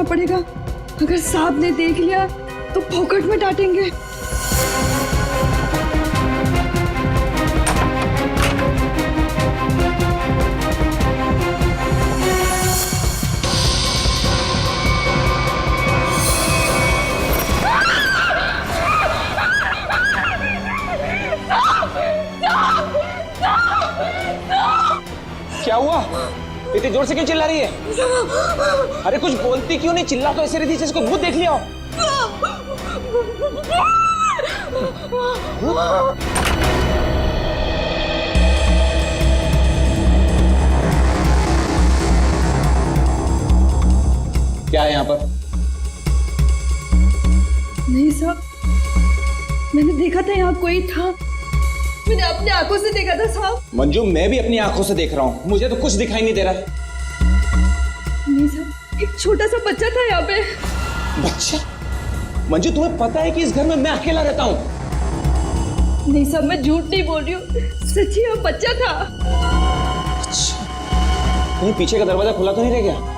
पड़ेगा। अगर साहब ने देख लिया तो फोकट में डांटेंगे। क्या हुआ? इतनी जोर से क्यों चिल्ला रही है? अरे कुछ बोलती क्यों नहीं? चिल्ला तो ऐसे रही थी जैसे कोई भूत देख लिया हो। क्या है यहाँ पर? नहीं साहब, मैंने देखा था यहाँ कोई था। मैंने अपनी आंखों से देखा था साहब। मंजू, मैं भी अपनी आंखों से देख रहा हूँ, मुझे तो कुछ दिखाई नहीं दे रहा है। नहीं साहब, एक छोटा सा बच्चा था यहाँ पे। बच्चा? मंजू, तुम्हें पता है कि इस घर में मैं अकेला रहता हूँ? नहीं साहब, मैं झूठ नहीं बोल रही हूँ, सच्ची वो बच्चा था। अच्छा, कहीं पीछे का दरवाजा खुला तो नहीं रह गया?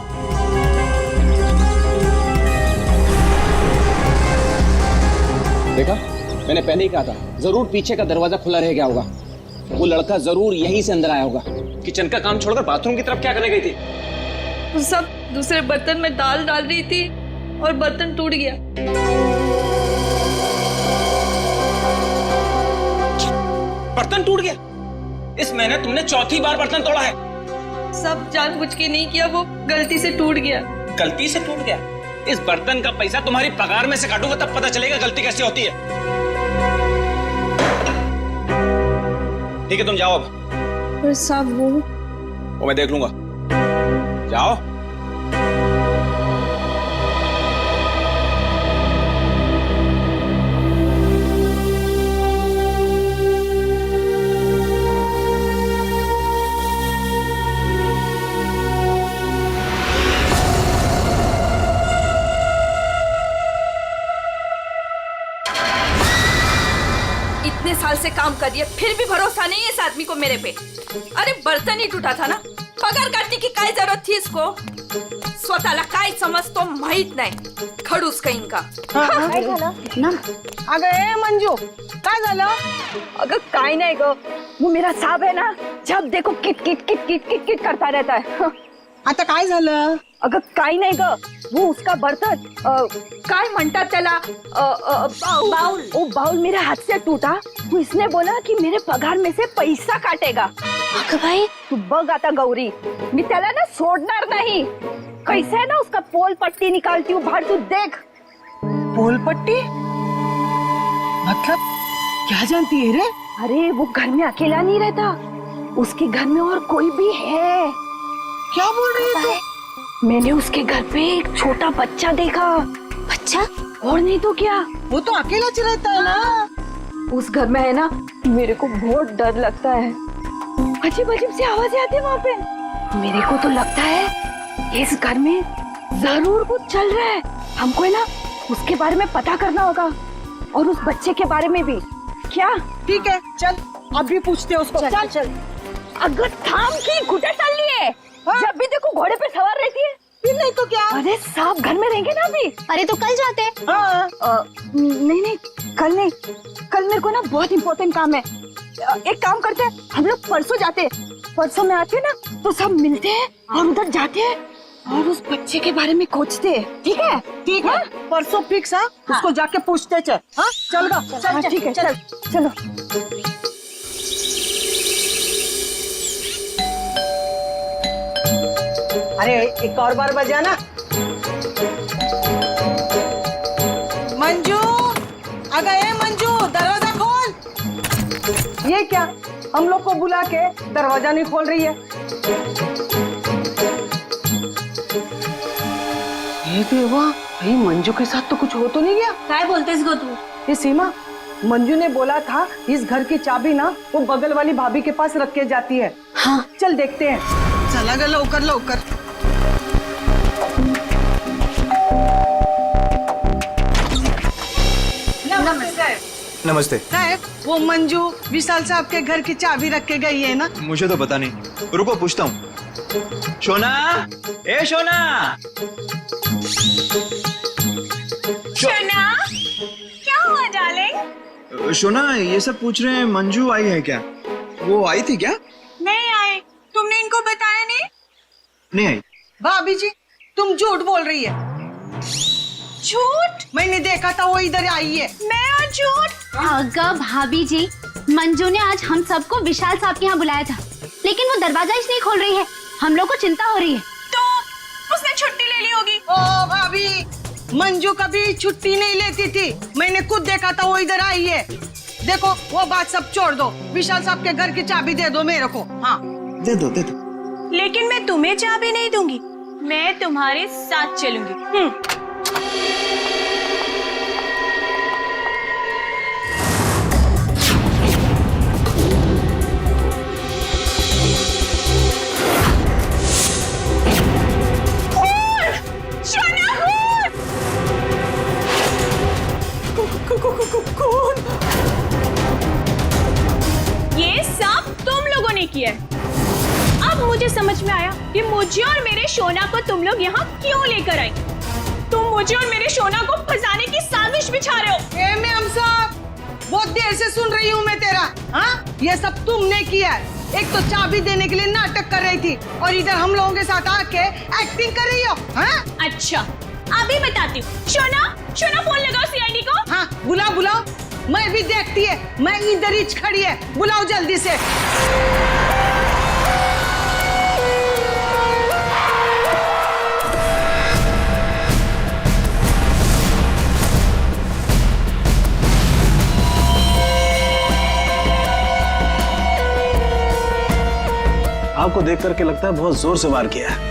देखा, मैंने पहले ही कहा था, जरूर पीछे का दरवाजा खुला रह गया होगा। वो लड़का जरूर यहीं से अंदर आया होगा। किचन का काम छोड़कर बाथरूम की तरफ क्या करने गई थी? वो सब दूसरे बर्तन में दाल डाल रही थी और बर्तन टूट गया। बर्तन टूट गया? इस महीने तुमने चौथी बार बर्तन तोड़ा है। सब जानबूझ के नहीं किया, वो गलती से टूट गया। गलती से टूट गया? इस बर्तन का पैसा तुम्हारी पगार में से काटूंगा, तब पता चलेगा गलती कैसे होती है। ठीक है, तुम जाओ अब। पर साहब वो मैं देख लूंगा। जाओ। इतने साल से काम कर रही है, फिर भी भरोसा नहीं है इस आदमी को मेरे पे। अरे बर्तन ही टूटा था ना, पगार काटने की काय जरूरत थी इसको? स्वतःला काय समजतो माहित नाही, खडूस कहीं का। काय झालं? अगं ए मंजू, काय झालं? अगर काय नहीं गो, वो मेरा साहब है ना, जब देखो kit kit kit kit kit kit करता रहता है। आता काय झालं? अगं काय नाही ग, वो उसका बर्तन काय म्हणतात त्याला, बाउल, वो बाउल मेरे हाथ से टूटा। वो इसने बोला कि मेरे पगार में से पैसा काटेगा। अगं भाई तू बघ आता गौरी, मी त्याला ना सोडणार नहीं। कैसे है ना उसका पोल पट्टी निकालती हूँ बाहर, तू देख। पोल पट्टी? मतलब क्या जानती है रे? अरे वो घर में अकेला नहीं रहता, उसके घर में और कोई भी है। क्या बोल रही है तू? मैंने उसके घर पे एक छोटा बच्चा देखा। बच्चा? और नहीं तो क्या, वो तो अकेला रहता है ना। उस घर में है ना, मेरे को बहुत डर लगता है। अजीब अजीब सी आवाजें आती है वहाँ पे। मेरे को तो लगता है इस घर में जरूर कुछ चल रहा है। हमको है ना उसके बारे में पता करना होगा, और उस बच्चे के बारे में भी। क्या? ठीक है, चल अभी पूछते हैं उसको। चल चल। अगर थाम की घुटे चल लिए, जब भी देखो घोड़े पे सवार रहती है। फिर नहीं तो क्या? अरे साहब घर में रहेंगे ना अभी। अरे तो कल जाते हैं। हाँ। नहीं नहीं, कल नहीं, कल मेरे को ना बहुत इम्पोर्टेंट काम है। एक काम करते हैं, हम लोग परसों जाते हैं। परसों में आते हैं ना तो सब मिलते हैं और उधर जाते हैं और उस बच्चे के बारे में खोजते हैं। ठीक है? ठीक है, परसों फिक्स है। उसको जाके पूछते चल। हाँ चल गा, चल ठीक है, चल चलो। अरे एक और बार बजाना। मंजू, अगर ए मंजू दरवाजा खोल। ये क्या, हम लोग को बुला के दरवाजा नहीं खोल रही है? ये देवा, भाई मंजू के साथ तो कुछ हो तो नहीं गया? काय बोलतेस गो तू? ये सीमा, मंजू ने बोला था इस घर की चाबी ना वो बगल वाली भाभी के पास रख के जाती है। हाँ चल देखते हैं। चला गा लवकर लवकर। नमस्ते। साहब, वो मंजू विशाल साहब के घर की चाबी रख के गई है ना? मुझे तो पता नहीं, रुको पूछता हूँ। शोना, ए शोना। शोना, क्या हुआ डार्लिंग? शोना, ये सब पूछ रहे हैं मंजू आई है क्या? वो आई थी क्या? नहीं आए। तुमने इनको बताया नहीं? नहीं आई। भाभी जी तुम झूठ बोल रही है। झूठ? मैंने देखा था वो इधर आई है। मैं और झूठ? अगर भाभी जी, मंजू ने आज हम सबको विशाल साहब के यहाँ बुलाया था, लेकिन वो दरवाजा इसलिए खोल रही है। हम लोग को चिंता हो रही है। तो उसने छुट्टी ले ली होगी। ओ भाभी, मंजू कभी छुट्टी नहीं लेती थी। मैंने खुद देखा था वो इधर आई है। देखो वो बात सब छोड़ दो, विशाल साहब के घर की चाबी दे दो मेरे को। हाँ दे दो दे दो। लेकिन मैं तुम्हें चाबी नहीं दूंगी, मैं तुम्हारे साथ चलूंगी। कौन? ये सब तुम लोगों ने किया है। अब मुझे समझ में आया कि मुझे और मेरे शोना को तुम लोग यहाँ क्यों लेकर आई। तुम मुझे और मेरे शोना को फंसाने की साजिश बिछा रहे हो। ए मैम साहब, बहुत देर से सुन रही हूँ मैं तेरा। हाँ, ये सब तुमने किया है। एक तो चाबी देने के लिए नाटक कर रही थी और इधर हम लोगों के साथ आके एक्टिंग कर रही हो। हाँ? अच्छा, अभी बताती हूँ। शोना, शोना फोन लगाओ सीआईडी को। हाँ, बुलाओ बुलाओ। मैं भी देखती है, मैं इधर ही खड़ी है। बुलाओ जल्दी से। आपको देख करके लगता है बहुत जोर से वार किया है।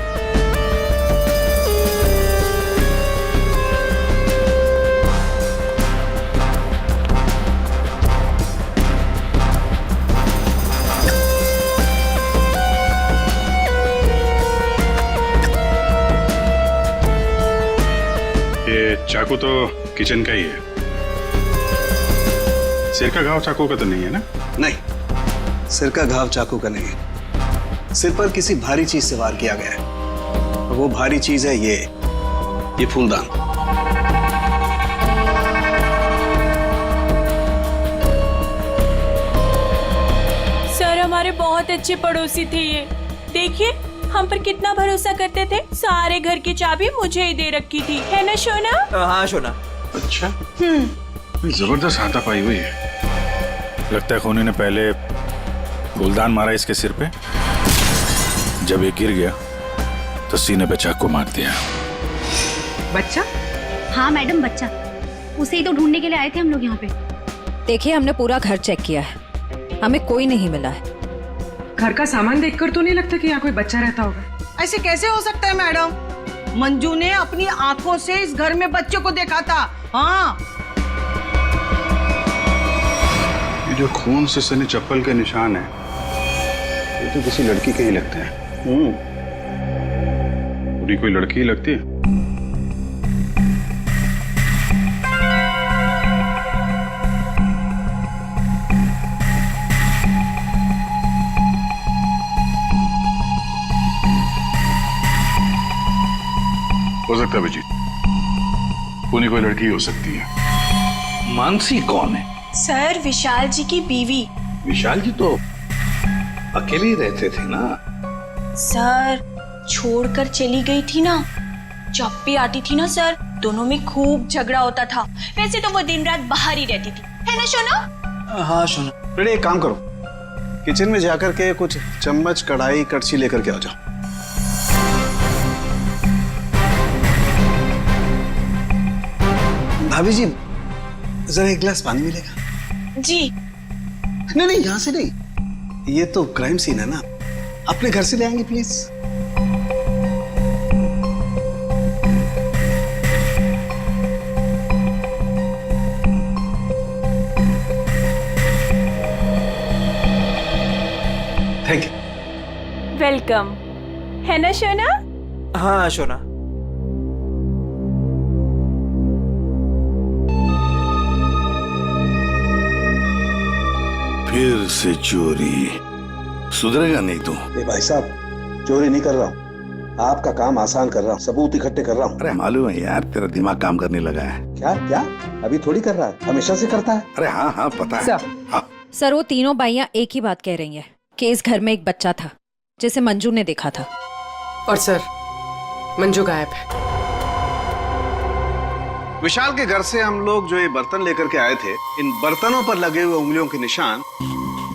ये चाकू तो किचन का ही है। सिर का घाव चाकू का तो नहीं है ना? नहीं, सिर का घाव चाकू का नहीं है। सिर पर किसी भारी चीज से वार किया गया है। और वो भारी चीज है ये फूलदान। सर हमारे बहुत अच्छे पड़ोसी थे ये। देखिए हम पर कितना भरोसा करते थे। सारे घर की चाबी मुझे ही दे रखी थी, है ना शोना? हाँ शोना। अच्छा, जबरदस्त हाथापाई हुई है। लगता है खूनी ने पहले फूलदान मारा इसके सिर पे, जब ये गिर गया तो सीने पे चाकू मार दिया। बच्चा? हाँ मैडम, बच्चा। उसे ही तो ढूंढने के लिए आए थे हम लोग यहाँ पे। देखिए, हमने पूरा घर चेक किया है, हमें कोई नहीं मिला है। घर का सामान देखकर तो नहीं लगता कि यहाँ कोई बच्चा रहता होगा। ऐसे कैसे हो सकता है मैडम? मंजू ने अपनी आंखों से इस घर में बच्चे को देखा था। हाँ, ये जो खून से सने चप्पल के निशान है, ये तो किसी लड़की के ही लगते हैं। पूरी कोई लड़की ही लगती है। हो सकता है अभिजीत, पूरी कोई लड़की हो सकती है। मानसी कौन है? सर विशाल जी की बीवी। विशाल जी तो अकेले ही रहते थे ना? सर छोड़कर चली गई थी ना, जब भी आती थी ना सर, दोनों में खूब झगड़ा होता था। वैसे तो वो दिन रात बाहर ही रहती थी, है ना शोना? हाँ शोना। बेटे एक काम करो, किचन में जाकर के कुछ चम्मच, कढ़ाई, कड़छी लेकर के आ जाओ। भाभी जी, जरा एक गिलास पानी मिलेगा? जी। नहीं नहीं, यहाँ से नहीं, ये तो क्राइम सीन है ना, अपने घर से ले आएंगे प्लीज। Thank you. वेलकम, है ना शोना? हाँ शोना। फिर से चोरी, सुधरेगा नहीं तू। भाई साहब, चोरी नहीं कर रहा हूँ, आपका काम आसान कर रहा हूँ, सबूत इकट्ठे कर रहा हूँ। अरे मालूम है यार, तेरा दिमाग काम करने लगा है। क्या क्या अभी थोड़ी कर रहा है, हमेशा से करता है। अरे हाँ हाँ पता है। हाँ। सर वो तीनों बाइयां एक ही बात कह रही हैं कि इस घर में एक बच्चा था जिसे मंजू ने देखा था। और सर मंजू गायब है। विशाल के घर से हम लोग जो ये बर्तन लेकर के आए थे, इन बर्तनों पर लगे हुए उंगलियों के निशान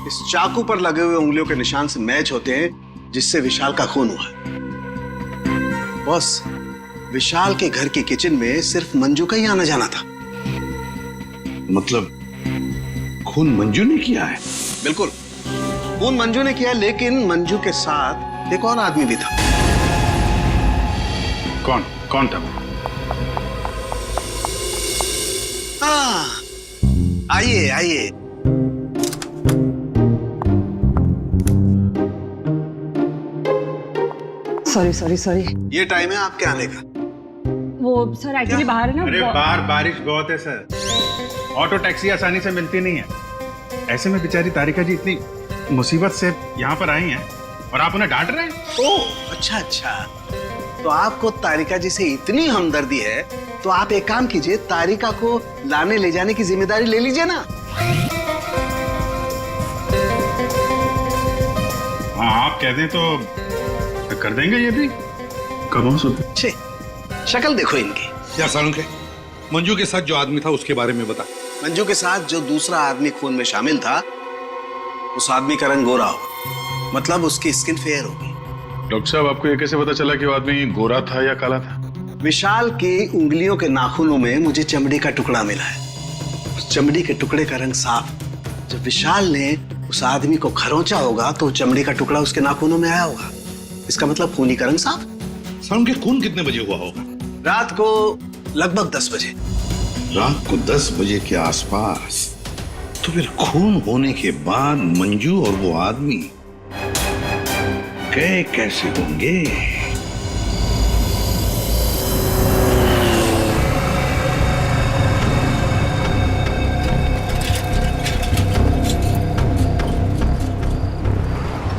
इस चाकू पर लगे हुए उंगलियों के निशान से मैच होते हैं, जिससे विशाल का खून हुआ। बॉस, विशाल के घर के किचन में सिर्फ मंजू का ही आना जाना था। मतलब खून मंजू ने किया है? बिल्कुल, खून मंजू ने किया, लेकिन मंजू के साथ एक और आदमी भी था। कौन कौन था वो? आइए आइए। सॉरी। ये टाइम है आपके आने का। वो सर एक्चुअली बाहर है ना। अरे बाहर बारिश बहुत है सर, ऑटो टैक्सी आसानी से मिलती नहीं है। ऐसे में बेचारी तारिका जी इतनी मुसीबत से यहाँ पर आई हैं और आप उन्हें डांट रहे हैं। ओह अच्छा, तो आपको तारिका जी से इतनी हमदर्दी है तो आप एक काम कीजिए, तारिका को लाने ले जाने की जिम्मेदारी ले लीजिए ना। हाँ आप कह दें तो कर देंगे ये भी। कब छे, शक्ल देखो इनकी। क्या सालुंखे, मंजू के साथ जो आदमी था उसके बारे में बता। मंजू के साथ जो दूसरा आदमी खून में शामिल था, उस आदमी का रंग गोरा होगा, मतलब उसकी स्किन फेयर होगी। डॉक्टर साहब आपको ये कैसे पता चला कि वो आदमी गोरा था या काला था? विशाल की उंगलियों के नाखूनों में मुझे चमड़ी का टुकड़ा मिला है। उस चमड़ी के टुकड़े का रंग साफ। जब विशाल ने उस आदमी को खरोंचा होगा तो चमड़ी का टुकड़ा उसके नाखूनों में आया होगा। इसका मतलब खूनी का रंग साफ। सालुंखे खून कितने बजे हुआ होगा? रात को लगभग 10 बजे। रात को 10 बजे के आसपास। तो फिर खून होने के बाद मंजू और वो आदमी गए कैसे होंगे?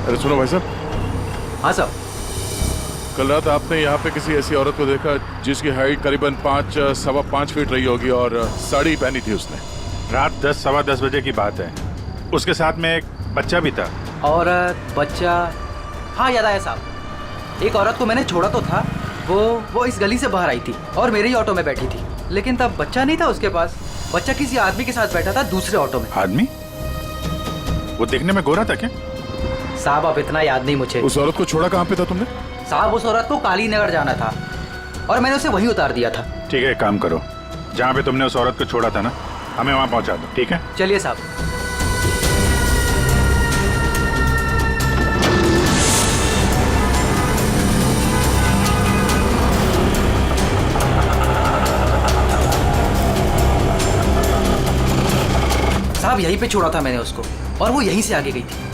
अरे सुनो भाई साहब। हाँ साहब। कल रात आपने यहाँ पे किसी ऐसी औरत को देखा जिसकी हाइट करीबन 5-5.25 फीट रही होगी और साड़ी पहनी थी उसने। रात 10-10:15 बजे की बात है। उसके साथ में एक बच्चा भी था। औरत बच्चा, हाँ याद आया साहब। एक औरत को मैंने छोड़ा तो था, वो इस गली से बाहर आई थी और मेरे ही ऑटो में बैठी थी, लेकिन तब बच्चा नहीं था उसके पास। बच्चा किसी आदमी के साथ बैठा था दूसरे ऑटो में। आदमी? वो देखने में गोरा था क्या? साहब अब इतना याद नहीं मुझे। उस औरत को छोड़ा कहाँ पे था तुमने? साहब उस औरत को काली नगर जाना था और मैंने उसे वहीं उतार दिया था। ठीक है, एक काम करो, जहाँ पे तुमने उस औरत को छोड़ा था ना, हमें वहाँ पहुँचा दो। ठीक है, चलिए साहब। साहब यहीं पे छोड़ा था मैंने उसको और वो यहीं से आगे गई थी।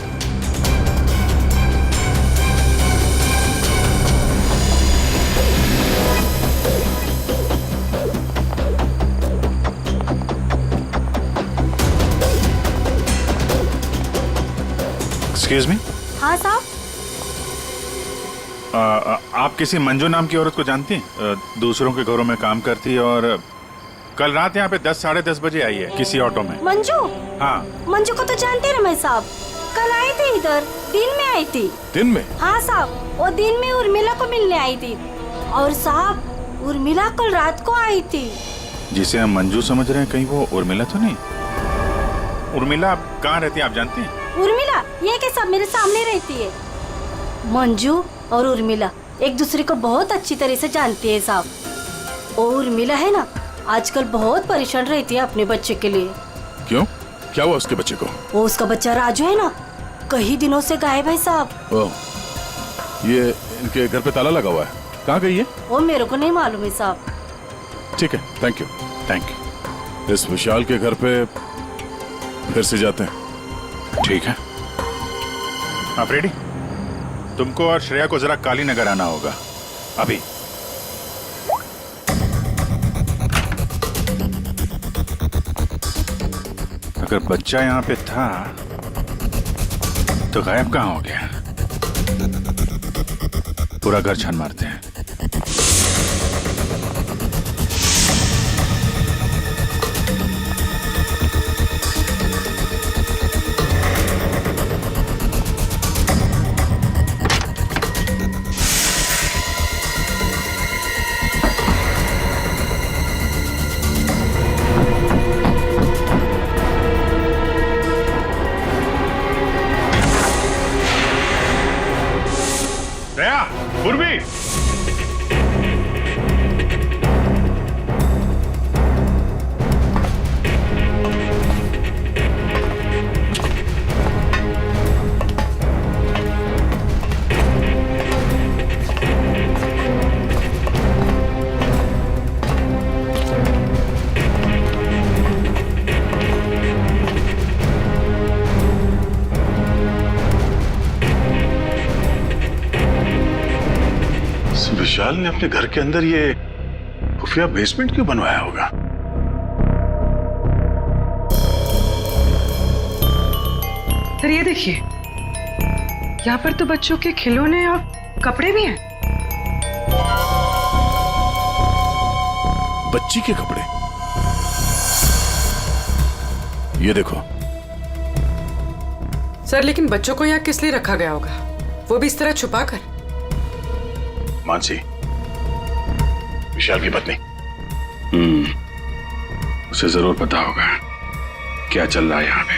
Excuse me. हाँ साहब। आप किसी मंजू नाम की औरत को जानती हैं? दूसरों के घरों में काम करती है और कल रात यहाँ पे 10-10:30 बजे आई है किसी ऑटो में। मंजू? हाँ। मंजू को तो जानते हैं रमेश साहब, कल आई थी इधर, दिन में आई थी। दिन में? हाँ साहब, वो दिन में उर्मिला को मिलने आई थी। और साहब उर्मिला कल रात को आई थी। जिसे हम मंजू समझ रहे हैं, कहीं वो उर्मिला तो नहीं? उर्मिला कहाँ रहती है आप जानती हैं? उर्मिला ये के सब मेरे सामने रहती है। मंजू और उर्मिला एक दूसरे को बहुत अच्छी तरह से जानती है साहब। और उर्मिला है ना, आजकल बहुत परेशान रहती है अपने बच्चे के लिए। क्यों? क्या हुआ उसके बच्चे को? वो उसका बच्चा राजू है ना, कई दिनों से गायब है साहब। ओह, ये इनके घर पे ताला लगा हुआ है। कहाँ गई है? वो मेरे को नहीं मालूम है साहब। ठीक है, थैंक यू। इस विशाल के घर पे फिर से जाते हैं। ठीक है, आप रेडी? तुमको और श्रेया को जरा काली नगर आना होगा अभी। अगर बच्चा यहाँ पे था तो गायब कहाँ हो गया? पूरा घर छान मारते हैं। दया, पूर्वी, विशाल ने अपने घर के अंदर ये खुफिया बेसमेंट क्यों बनवाया होगा? सर ये देखिए, यहाँ पर तो बच्चों के खिलौने और कपड़े भी हैं। बच्ची के कपड़े? ये देखो। सर लेकिन बच्चों को यहाँ किस लिए रखा गया होगा, वो भी इस तरह छुपा कर? मानसी, विशाल की पत्नी, उसे जरूर पता होगा क्या चल रहा है यहाँ पे।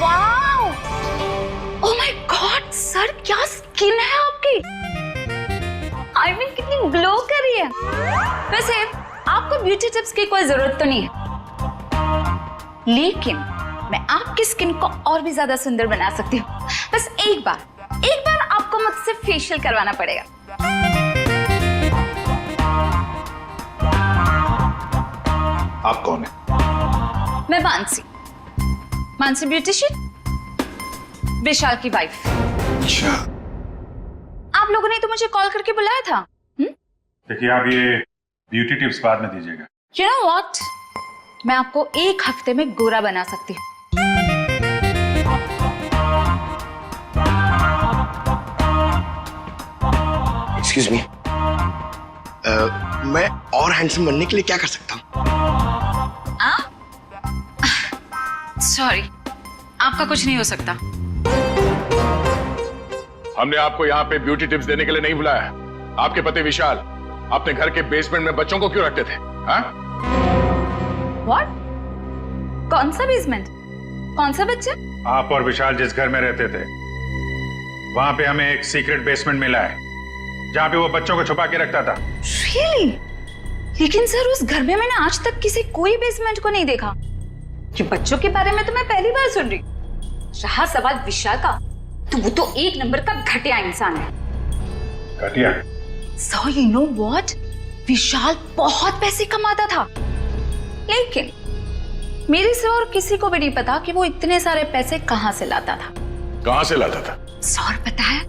Wow! Oh my God sir, क्या स्किन है आपकी! आई मीन कितनी ग्लो कर रही है। वैसे आपको ब्यूटी टिप्स की कोई जरूरत तो नहीं है, लेकिन मैं आपकी स्किन को और भी ज्यादा सुंदर बना सकती हूँ। बस एक बार आपको मुझसे फेशियल करवाना पड़ेगा। आप कौन है? मैं मानसी ब्यूटिशियन, विशाल की वाइफ। अच्छा। आप लोगों ने तो मुझे कॉल करके बुलाया था। देखिए, आप ये ब्यूटी टिप्स बाद में दीजिएगा। You know what? मैं आपको एक हफ्ते में गोरा बना सकती हूँ। एक्सक्यूज मी, मैं और हैंडसम बनने के लिए क्या कर सकता हूँ? सॉरी, आपका कुछ नहीं हो सकता। हमने आपको यहाँ पे ब्यूटी टिप्स देने के लिए नहीं बुलाया। आपके पति विशाल अपने घर के बेसमेंट में बच्चों को क्यों रखते थे? हाँ? What? कौन सा बेसमेंट? कौन सा बच्चा? आप और विशाल जिस घर में रहते थे, वहां पे हमें एक सीक्रेट बेसमेंट मिला है, जहाँ पे वो बच्चों को छुपा के रखता था। Really? लेकिन सर उस घर में मैंने आज तक किसी कोई बेसमेंट को नहीं देखा। ये बच्चों के बारे में तो मैं पहली बार सुन रही। रहा सवाल विशाल का, तो वो तो एक नंबर का घटिया इंसान है। घटिया? So you know what? विशाल बहुत पैसे कमाता था, लेकिन मेरे से और किसी को भी नहीं पता कि वो इतने सारे पैसे कहाँ से लाता था। कहाँ से लाता था? सर पता है,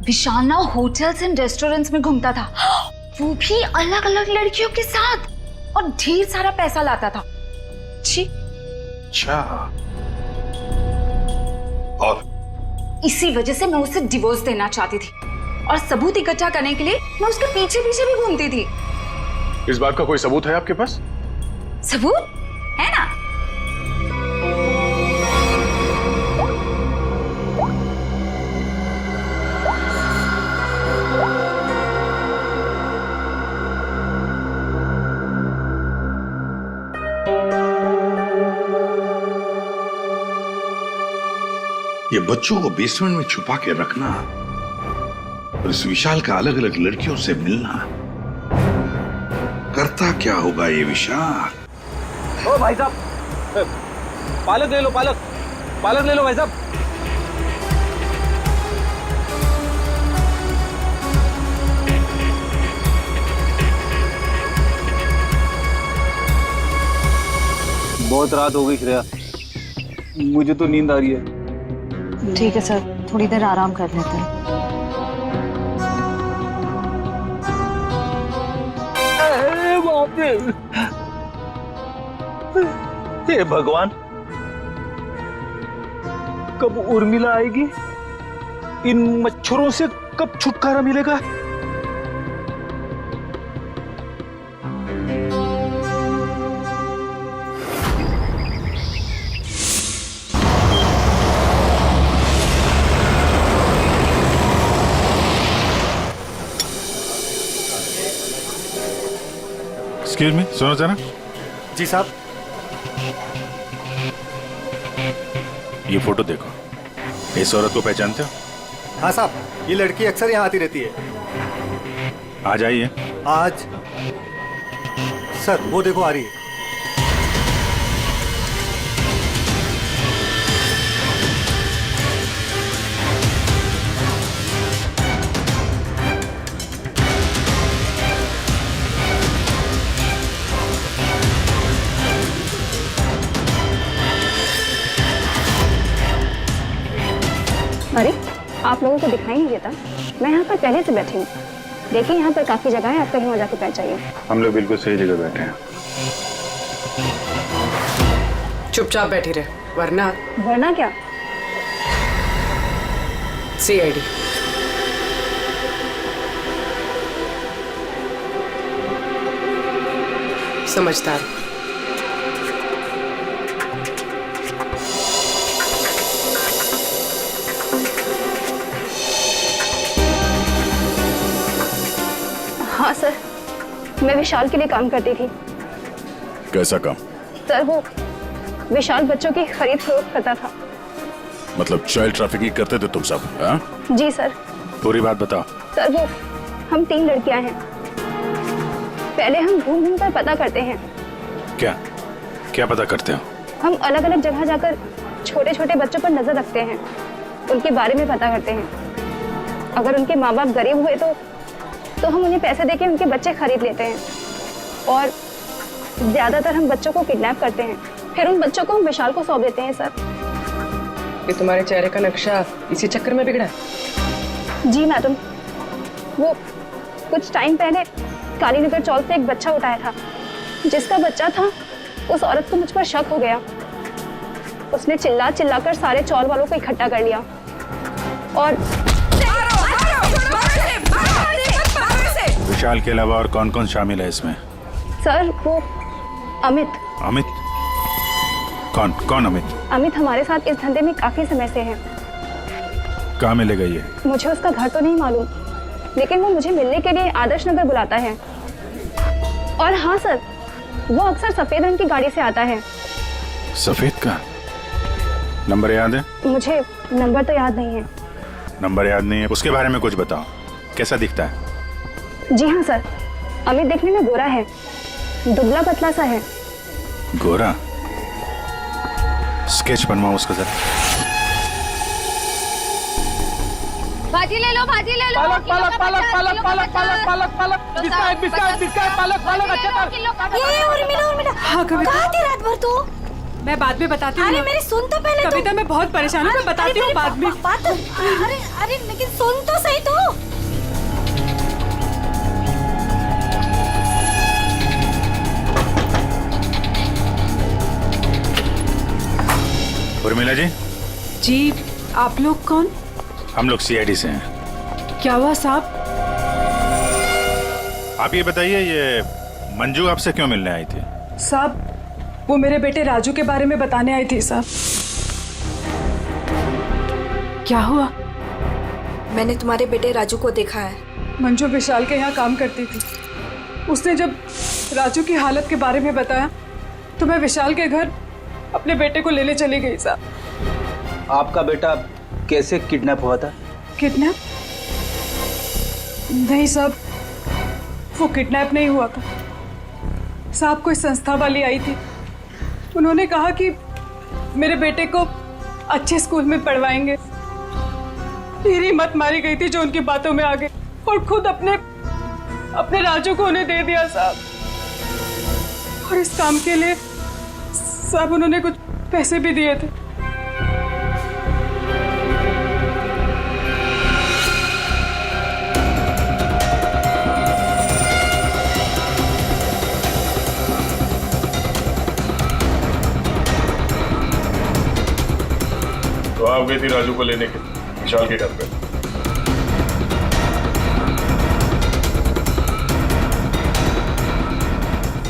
विशाल ना होटल्स एंड रेस्टोरेंट्स में घूमता था, वो भी अलग अलग लड़कियों के साथ, और ढेर सारा पैसा लाता था। जी। अच्छा। और इसी वजह से मैं उसे डिवोर्स देना चाहती थी, और सबूत इकट्ठा करने के लिए मैं उसके पीछे पीछे भी घूमती थी। इस बात का कोई सबूत है आपके पास? सबूत है ना? ये बच्चों को बेसमेंट में छुपा के रखना और इस विशाल का अलग अलग लड़कियों से मिलना, करता क्या होगा ये विशाल? ओ भाई साहब, पालक ले लो, पालक ले लो भाई साहब। बहुत रात हो गई श्रेया, मुझे तो नींद आ रही है। ठीक है सर, थोड़ी देर आराम कर लेते हैं। हे भगवान, कब उर्मिला आएगी? इन मच्छरों से कब छुटकारा मिलेगा? एक्सक्यूज मी, सुनो जरा। जी साहब। ये फोटो देखो, इस औरत को पहचानते हो? हाँ साहब, ये लड़की अक्सर यहाँ आती रहती है। आज आई है? आज सर वो देखो आ रही है। अरे आप लोगों को दिखाई नहीं देता? मैं यहाँ पर पहले से बैठी हूँ। देखिए यहाँ पर काफी जगह है, आप कहीं और जाके बैठ जाइए। हम लोग बिल्कुल सही जगह बैठे हैं। चुपचाप बैठी रहे, वरना वरना क्या? CID। समझदार। हाँ सर, मैं विशाल के लिए काम करती थी। कैसा काम? सर वो विशाल बच्चों की खरीद फरोख्त करता था। मतलब चाइल्ड ट्रैफिकिंग करते थे तुम सब? हाँ? जी सर। पूरी बात बताओ। सर वो हम 3 लड़कियां हैं। पहले हम घूम घूम कर पता करते हैं। क्या क्या पता करते हो? हम अलग अलग जगह जाकर छोटे छोटे बच्चों पर नजर रखते हैं, उनके बारे में पता करते हैं। अगर उनके माँ बाप गरीब हुए तो हम उन्हें पैसे देके उनके बच्चे खरीद लेते हैं। और ज्यादातर हम बच्चों को किडनैप करते हैं, फिर उन बच्चों को हम विशाल को सौंप देते हैं। सर ये तुम्हारे चेहरे का नक्शा इसी चक्कर में बिगड़ा? जी मैडम, वो कुछ टाइम पहले कालीनगर चौल से एक बच्चा उठाया था। जिसका बच्चा था उस औरत को मुझ पर शक हो गया। उसने चिल्ला चिल्लाकर सारे चौल वालों को इकट्ठा कर लिया और विशाल के अलावा और कौन कौन शामिल है इसमें? सर वो अमित। अमित? कौन कौन अमित? अमित हमारे साथ इस धंधे में काफी समय से है। कहाँ मिलेगा ये? मुझे उसका घर तो नहीं मालूम, लेकिन वो मुझे मिलने के लिए आदर्श नगर बुलाता है। और हाँ सर, वो अक्सर सफेद रंग की गाड़ी से आता है। सफेद का? नंबर याद है? मुझे नंबर तो याद नहीं है। नंबर याद नहीं है? उसके बारे में कुछ बताओ, कैसा दिखता है? जी हाँ सर, अमित देखने में गोरा है, दुबला पतला सा है। गोरा? स्केच बनवाओ उसका जरा। भाजी ले लो, भाजी ले लो। पालक पालक पालक पालक पालक पालक पालक पालक बिस्किट बिस्किट बिस्किट पालक पालक अच्छा ये उर्मिला हाँ कविता, कहाँ थी रात भर तू? मैं बाद में बताती हूँ। अरे मेरी सुन तो पहले। कविता मैं बहुत परेशान हूँ, मैं बताती हूँ बाद में। अरे अरे लेकिन सुन तो सही तू। उर्मिला जी। जी आप लोग कौन? हम लोग CID से हैं। क्या हुआ साहब? आप ये बताइए, ये मंजू आपसे क्यों मिलने आई थी? साहब वो मेरे बेटे राजू के बारे में बताने आई थी साहब। क्या हुआ? मैंने तुम्हारे बेटे राजू को देखा है। मंजू विशाल के यहाँ काम करती थी। उसने जब राजू की हालत के बारे में बताया तो मैं विशाल के घर अपने बेटे को लेने चली गई साहब। आपका बेटा कैसे किडनैप हुआ था? किडनैप? नहीं साहब, वो किडनैप नहीं हुआ था साहब। कोई संस्था वाली आई थी, उन्होंने कहा कि मेरे बेटे को अच्छे स्कूल में पढ़वाएंगे। मेरी मत मारी गई थी जो उनकी बातों में आ गई और खुद अपने राजू को उन्हें दे दिया साहब। और इस काम के लिए साहब उन्होंने कुछ पैसे भी दिए थे। तो आप गई थी राजू को लेने के विशाल के घर पे?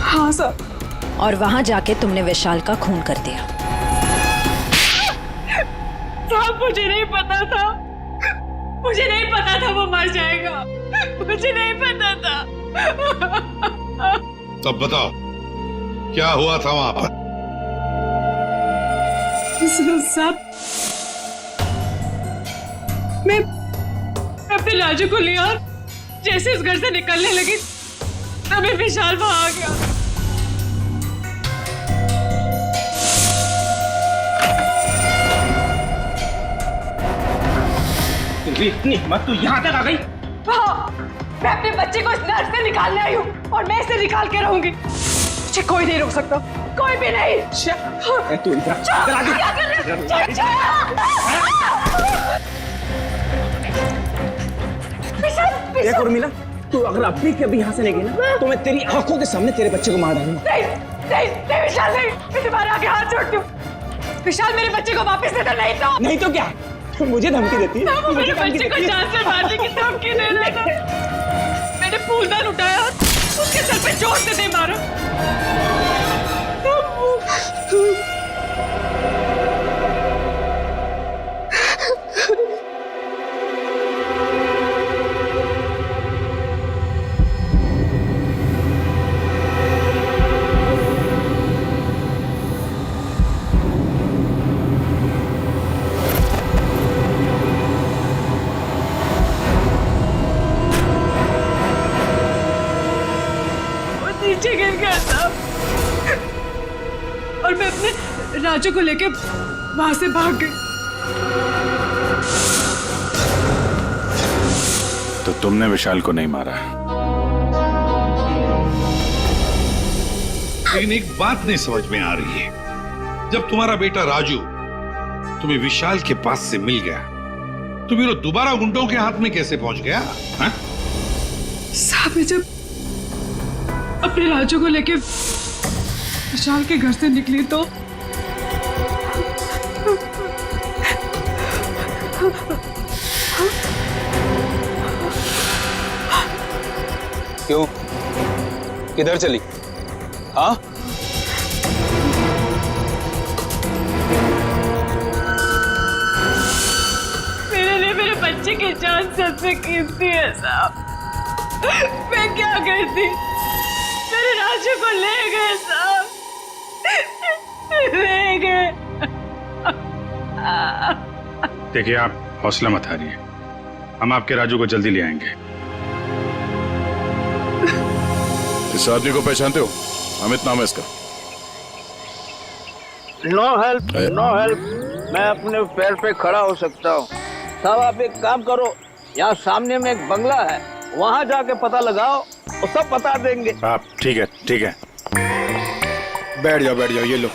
हाँ साहब। और वहां जाके तुमने विशाल का खून कर दिया? साहब मुझे नहीं पता था, मुझे नहीं पता था वो मर जाएगा, मुझे नहीं पता था। तब बताओ क्या हुआ था वहां पर? साहब, मैं अपने राजू को लिया और जैसे इस घर से निकलने लगी तभी विशाल वहां आ गया। इतनी हिम्मत तू यहाँ तक आ गई? हाँ, मैं अपने बच्चे को इस नर्क से निकालने आई हूँ और मैं इसे निकाल के रहूंगी। मुझे कोई नहीं रोक सकता, कोई भी नहीं। तू इधर क्या कर रहे हो? देख उर्मिला, तू अगर अभी के अभी यहाँ से नहीं गई ना तो मैं तेरी आंखों के सामने तेरे बच्चे को मार डालूंगा। नहीं विशाल, नहीं, मैं तुम्हारे आगे हाथ जोड़ती हूँ। विशाल, मेरे बच्चे को वापस दे दो, नहीं तो क्या? तू मुझे धमकी देती है? वो मेरे बच्चे को जान से मारने की धमकी दे रहा था। मैंने फूलदान उठाया और उसके सर पे जोर से दे मारा। नीचे गिर गया था और मैं अपने राजू को लेके वहां से भाग गई। तो तुमने विशाल को नहीं मारा? लेकिन एक बात नहीं समझ में आ रही है, जब तुम्हारा बेटा राजू तुम्हें विशाल के पास से मिल गया तो फिर वो दोबारा गुंडों के हाथ में कैसे पहुंच गया? साहब, मैं जब अपने राजू को लेके विशाल के घर से निकली तो क्यों? किधर चली? हाँ? मेरे लिए मेरे बच्चे की जान सबसे कीमती है साहब। मैं क्या करती? मेरे राजू को ले गए साहब, ले गए। देखिए, आप हौसला मत हारिए, हम आपके राजू को जल्दी ले आएंगे। इस आदमी को पहचानते हो? अमित नाम है इसका। नो हेल्प, नो हेल्प, मैं अपने पैर पे खड़ा हो सकता हूँ। साहब, आप एक काम करो, यहाँ सामने में एक बंगला है, वहाँ जाके पता लगाओ, वो सब बता देंगे। आप ठीक है, ठीक है, बैठ जाओ, ये लो।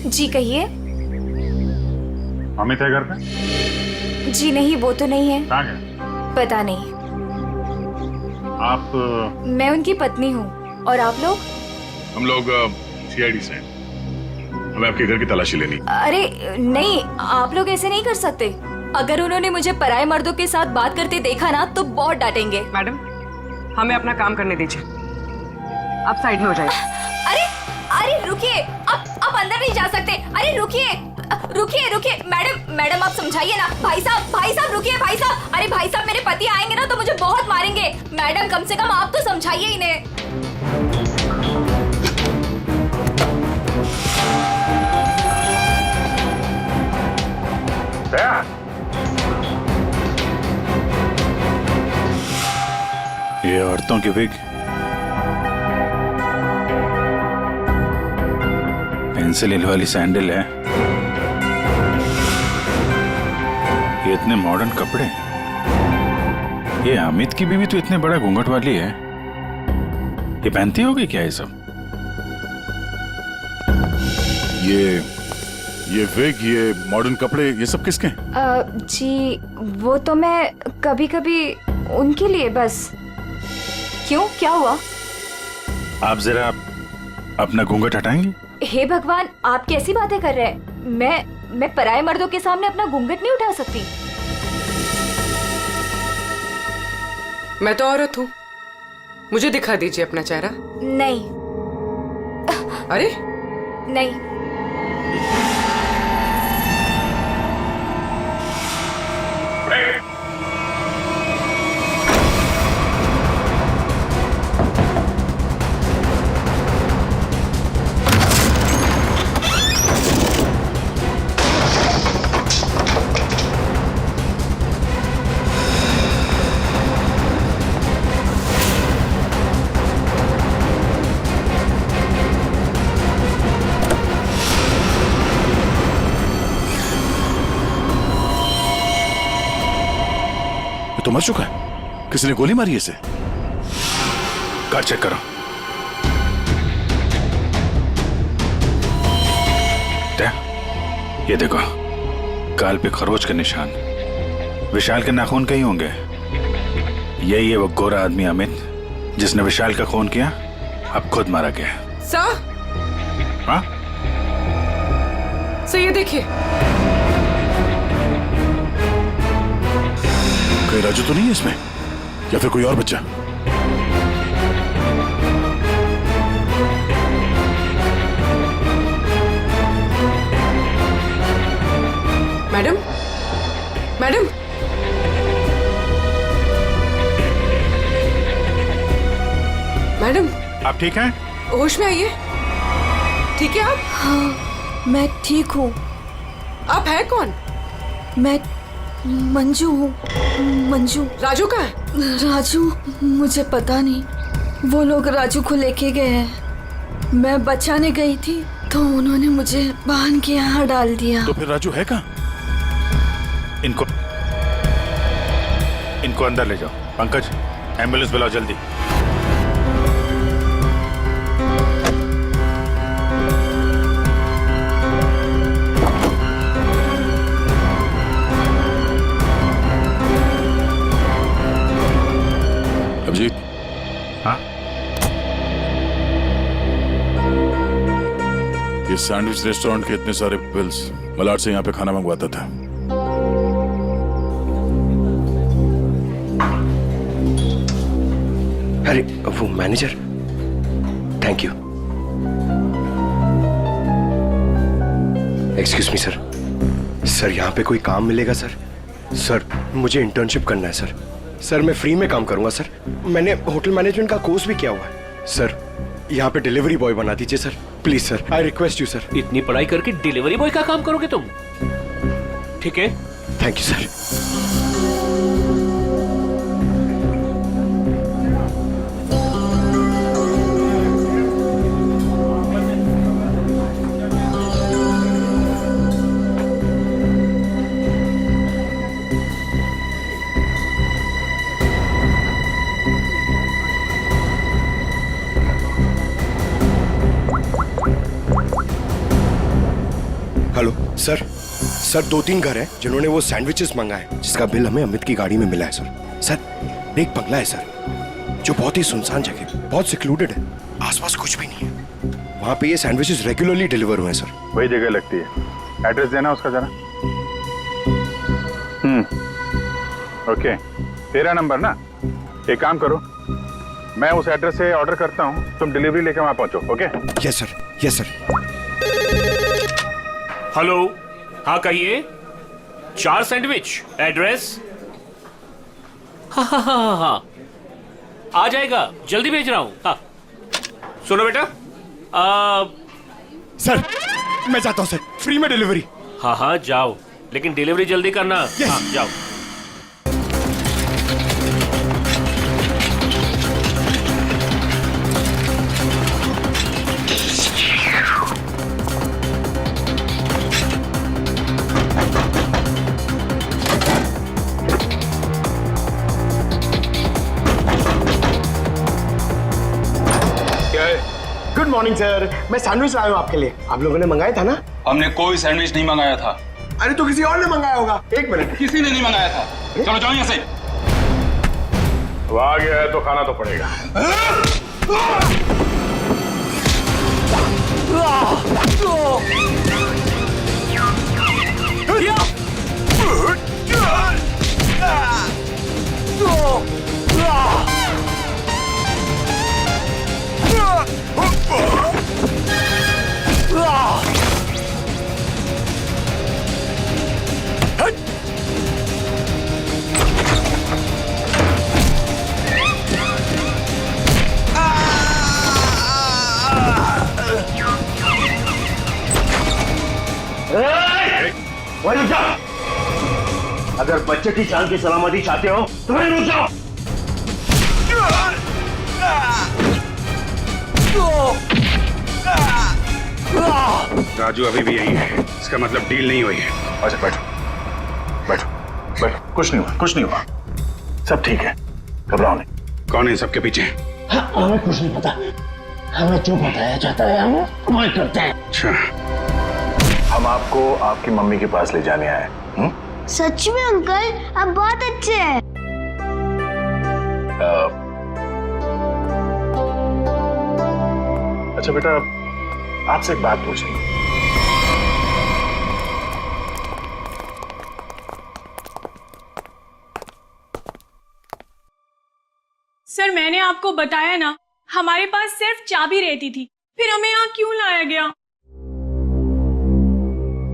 जी कहिए। अमित है घर पे? जी नहीं, वो तो नहीं है। कहाँ गया? पता नहीं। आप? मैं उनकी पत्नी हूँ। और आप लोग? हम लोग सीआईडी से हैं। हमें आपके घर की तलाशी लेनी। अरे नहीं, आप लोग ऐसे नहीं कर सकते। अगर उन्होंने मुझे पराये मर्दों के साथ बात करते देखा ना तो बहुत डांटेंगे। मैडम, हमें अपना काम करने दीजिए, आप साइड में हो जाइए। अरे रुकिए, आप अंदर नहीं जा सकते। अरे रुकिए, मैडम आप समझाइए ना। भाई साहब रुकिए, भाई साहब। अरे भाई साहब, मेरे पति आएंगे ना तो मुझे बहुत मारेंगे। मैडम, कम से कम आप तो समझाइए इन्हें। ये औरतों की विग, पेंसिल हिल वाली सैंडल है, ये इतने मॉडर्न कपड़े। ये अमित की बीवी तो इतने बड़ा घूंघट वाली है, ये पहनती होगी क्या ये सब? ये विग, ये मॉडर्न कपड़े, ये सब किसके हैं? जी वो तो मैं कभी कभी उनके लिए बस। क्यों, क्या हुआ? आप जरा अपना घूंघट हटाएंगे? हे भगवान, आप कैसी बातें कर रहे हैं? मैं पराये मर्दों के सामने अपना घूंघट नहीं उठा सकती। मैं तो औरत हूँ, मुझे दिखा दीजिए अपना चेहरा। नहीं। अरे नहीं। तो मर चुका है, किसी ने गोली मारी है इसे। कार चेक करो। ये देखो, गाल पे खरोच के निशान। विशाल के नाखून कहीं होंगे। यही है वो गोरा आदमी अमित जिसने विशाल का खून किया, अब खुद मारा गया। सर, हाँ सर ये देखिए। कोई राजू तो नहीं है इसमें, या फिर कोई और बच्चा? मैडम, मैडम, मैडम, आप ठीक हैं? होश में आइए। ठीक है आप? हाँ, मैं ठीक हूँ। आप है कौन? मैं मंजू हूँ। मंजू। राजू कहाँ है? राजू, मुझे पता नहीं। वो लोग राजू को लेके गए हैं। मैं बचाने गई थी तो उन्होंने मुझे वाहन के यहाँ डाल दिया। तो फिर राजू है कहाँ? इनको अंदर ले जाओ। पंकज, एम्बुलेंस बुलाओ जल्दी। अभिजीत। हाँ, ये सैंडविच रेस्टोरेंट के इतने सारे बिल्स मलाड से यहाँ पे खाना मंगवाता था। अरे वो manager, thank you. Excuse me sir, sir यहाँ पे कोई काम मिलेगा सर? सर मुझे इंटर्नशिप करना है सर। सर मैं फ्री में काम करूंगा सर। मैंने होटल मैनेजमेंट का कोर्स भी किया हुआ है सर। यहाँ पे डिलीवरी बॉय बना दीजिए sir, please sir, I request you sir. इतनी पढ़ाई करके डिलीवरी बॉय का काम करोगे तुम? ठीक है, thank you sir. Hello sir, sir 2-3 घर हैं जिन्होंने वो सैंडविचेस मंगाए जिसका बिल हमें अमित की गाड़ी में मिला है सर। सर एक बंगला है सर जो बहुत ही सुनसान जगह, बहुत सिक्लूडेड है, आसपास कुछ भी नहीं है। वहाँ पे ये सैंडविचेस रेगुलरली डिलीवर हुए हैं सर। वही जगह लगती है। एड्रेस देना उसका जरा। ओके, 13 नंबर ना। एक काम करो, मैं उस एड्रेस से ऑर्डर करता हूँ, तुम डिलीवरी लेके वहाँ पहुँचो। Okay? Yes sir, yes sir. Hello, हाँ कहिए। 4 सैंडविच, एड्रेस? हाँ, आ जाएगा, जल्दी भेज रहा हूँ। हाँ सुनो बेटा, सर मैं चाहता हूँ सर, फ्री में डिलीवरी। हाँ जाओ, लेकिन डिलीवरी जल्दी करना। हाँ जाओ। गुड मॉर्निंग सर, मैं सैंडविच लाया हूँ आपके लिए। आप लोगों ने मंगाया था ना? हमने कोई सैंडविच नहीं मंगाया था। अरे तो किसी और ने मंगाया होगा। एक मिनट, किसी ने नहीं मंगाया था। चलो जाओ यहाँ से। वो आ गया है तो खाना तो पड़ेगा। वहीं रुक जाओ। अगर बच्चे की जान की सलामती चाहते हो तो वहीं रुक जाओ। राजू अभी भी यही है, इसका मतलब डील नहीं हुई है। अच्छा बैठो बैठो बैठो, कुछ नहीं हुआ, कुछ नहीं हुआ, सब ठीक है, घबराओ नहीं। कौन है इन सबके पीछे? हमें कुछ नहीं पता, हमें जो बताया जाता है हम वही करते हैं। अच्छा, हम आपको आपकी मम्मी के पास ले जाने आए। सच में अंकल, आप बहुत अच्छे हैं। अच्छा बेटा, आपसे एक बात पूछनी। सर मैंने आपको बताया ना, हमारे पास सिर्फ चाबी रहती थी, फिर हमें यहाँ क्यों लाया गया?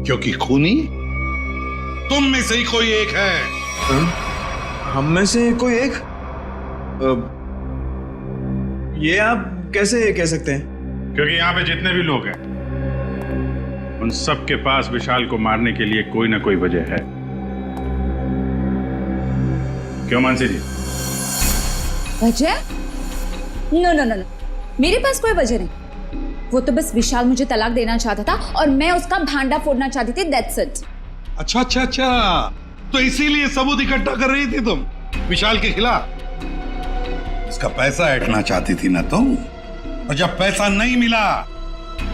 क्योंकि खूनी तुम में से ही कोई एक है। हम में से कोई एक? ये आप कैसे कह सकते हैं? क्योंकि यहाँ पे जितने भी लोग हैं उन सब के पास विशाल को मारने के लिए कोई ना कोई वजह है। क्यों मानसी जी? वजह? नो नो नो नो, मेरे पास कोई वजह नहीं। वो तो बस विशाल मुझे तलाक देना चाहता था और मैं उसका भांडा फोड़ना चाहती थी, दैट्स इट। अच्छा अच्छा अच्छा, तो इसीलिए सबूत इकट्ठा कर रही थी तुम विशाल के खिलाफ? इसका पैसा ऐंठना चाहती थी ना तुम, और जब पैसा नहीं मिला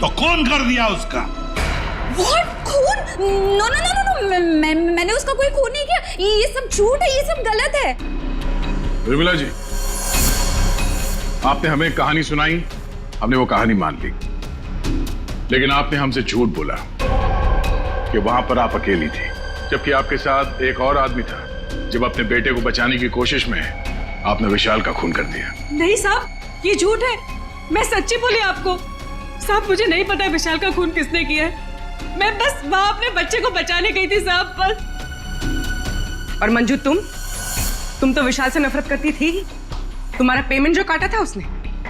तो खून कर दिया उसका। What? खून? नो नो नो नो, मैंने उसका कोई खून नहीं किया। ये सब झूठ है, ये सब गलत है। उर्मिला जी, आपने हमें कहानी सुनाई, हमने वो कहानी मान ली, लेकिन आपने हमसे झूठ बोला कि वहां पर आप अकेली थी, जबकि आपके साथ एक और आदमी था। जब अपने बेटे को बचाने की कोशिश में आपने विशाल का खून कर दिया। नहीं साहब, ये झूठ है, मैं सच्ची बोली आपको। साहब मुझे नहीं पता विशाल का खून किसने किया है, मैं बस वहां अपने बच्चे को बचाने गई थी साहब, बस। और मंजू, तुम तो विशाल से नफरत करती थी। तुम्हारा पेमेंट जो काटा था उसने,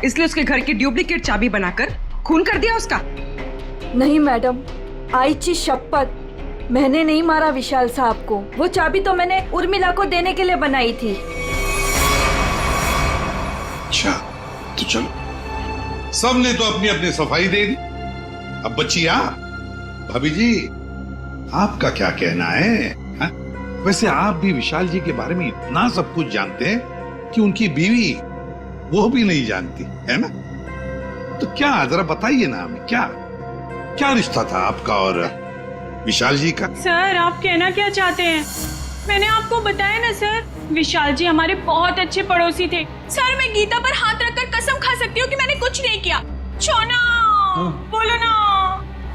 इसलिए उसके घर की डुप्लीकेट चाबी बनाकर खून कर दिया उसका। नहीं मैडम, आईची शपथ, मैंने नहीं मारा विशाल साहब को। वो चाबी तो मैंने उर्मिला को देने के लिए बनाई थी। अच्छा तो चलो, सबने तो अपनी अपनी सफाई दे दी, अब बच्ची भाभी जी, आपका क्या कहना है? हा? वैसे आप भी विशाल जी के बारे में इतना सब कुछ जानते हैं कि उनकी बीवी वो भी नहीं जानती है ना? तो क्या जरा बताइए ना हमें, क्या रिश्ता था आपका और विशाल जी का? सर आप कहना क्या चाहते हैं? मैंने आपको बताया ना सर, विशाल जी हमारे बहुत अच्छे पड़ोसी थे। सर मैं गीता पर हाथ रखकर कसम खा सकती हूँ कि मैंने कुछ नहीं किया। शोना, बोलो ना।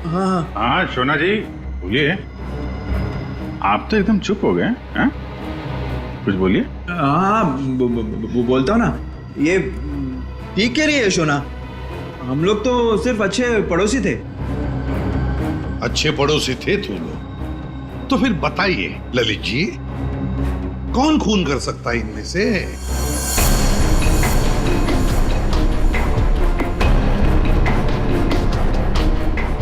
हाँ शोना जी बोलिए, आप तो एकदम चुप हो गए हैं, कुछ बोलिए। हाँ बोलता हूँ ना, ये ठीक कह रही है शोना, हम लोग तो सिर्फ अच्छे पड़ोसी थे। अच्छे पड़ोसी थे तुम लोग? तो फिर बताइए ललित जी, कौन खून कर सकता है इनमें से?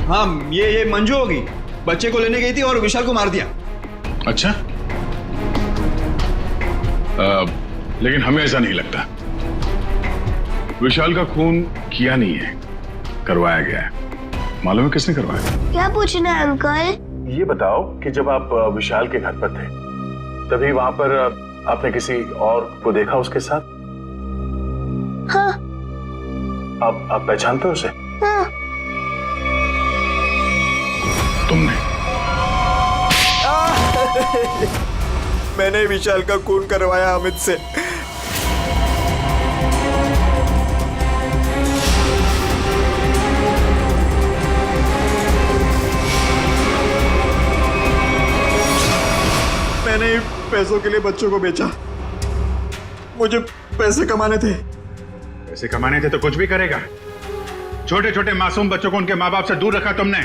हाँ ये मंजू होगी, बच्चे को लेने गई थी और विशाल को मार दिया। अच्छा, लेकिन हमें ऐसा नहीं लगता। विशाल का खून किया नहीं है, करवाया गया है। मालूम है किसने करवाया? क्या पूछना है अंकल? ये बताओ कि जब आप विशाल के घर पर थे, तभी वहां पर आपने किसी और को देखा उसके साथ? हाँ। आप पहचानते हो उसे? हाँ। तुमने? मैंने विशाल का खून करवाया अमित से। मैंने पैसों के लिए बच्चों को बेचा, मुझे पैसे कमाने थे। पैसे कमाने थे तो कुछ भी करेगा। छोटे छोटे मासूम बच्चों को उनके माँ बाप से दूर रखा तुमने,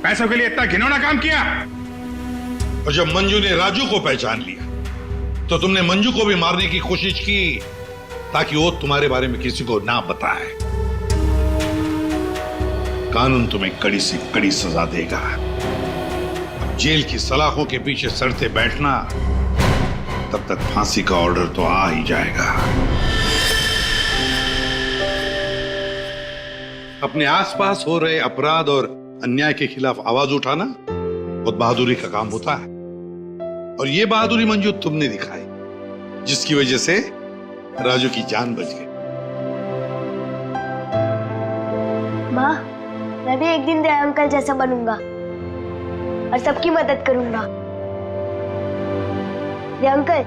पैसों के लिए इतना घिनौना काम किया। और जब मंजू ने राजू को पहचान लिया तो तुमने मंजू को भी मारने की कोशिश की ताकि वो तुम्हारे बारे में किसी को ना बताए। कानून तुम्हें कड़ी से कड़ी सजा देगा। जेल की सलाखों के पीछे सड़ते बैठना, तब तक फांसी का ऑर्डर तो आ ही जाएगा। अपने आसपास हो रहे अपराध और अन्याय के खिलाफ आवाज उठाना बहुत बहादुरी का काम होता है, और ये बहादुरी मंजू तुमने दिखाई, जिसकी वजह से राजू की जान बच गई। माँ, मैं भी एक दिन दया अंकल जैसा बनूंगा और सबकी मदद करूंगा। दया अंकल,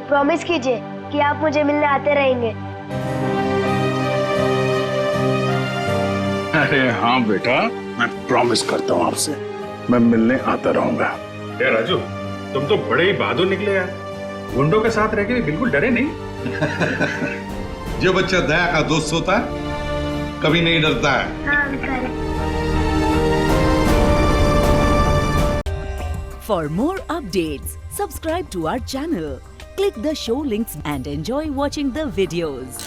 प्रॉमिस कीजिए कि आप मुझे मिलने आते रहेंगे। अरे हाँ बेटा, मैं प्रॉमिस करता हूँ आपसे, मैं मिलने आता रहूंगा। यार राजू, तुम तो बड़े ही बहादुर निकले यार। गुंडों के साथ रह के बिल्कुल डरे नहीं। जो बच्चा दया का दोस्त होता है कभी नहीं डरता है। हाँ uncle. For more updates, subscribe to our channel, click the show links and enjoy watching the videos.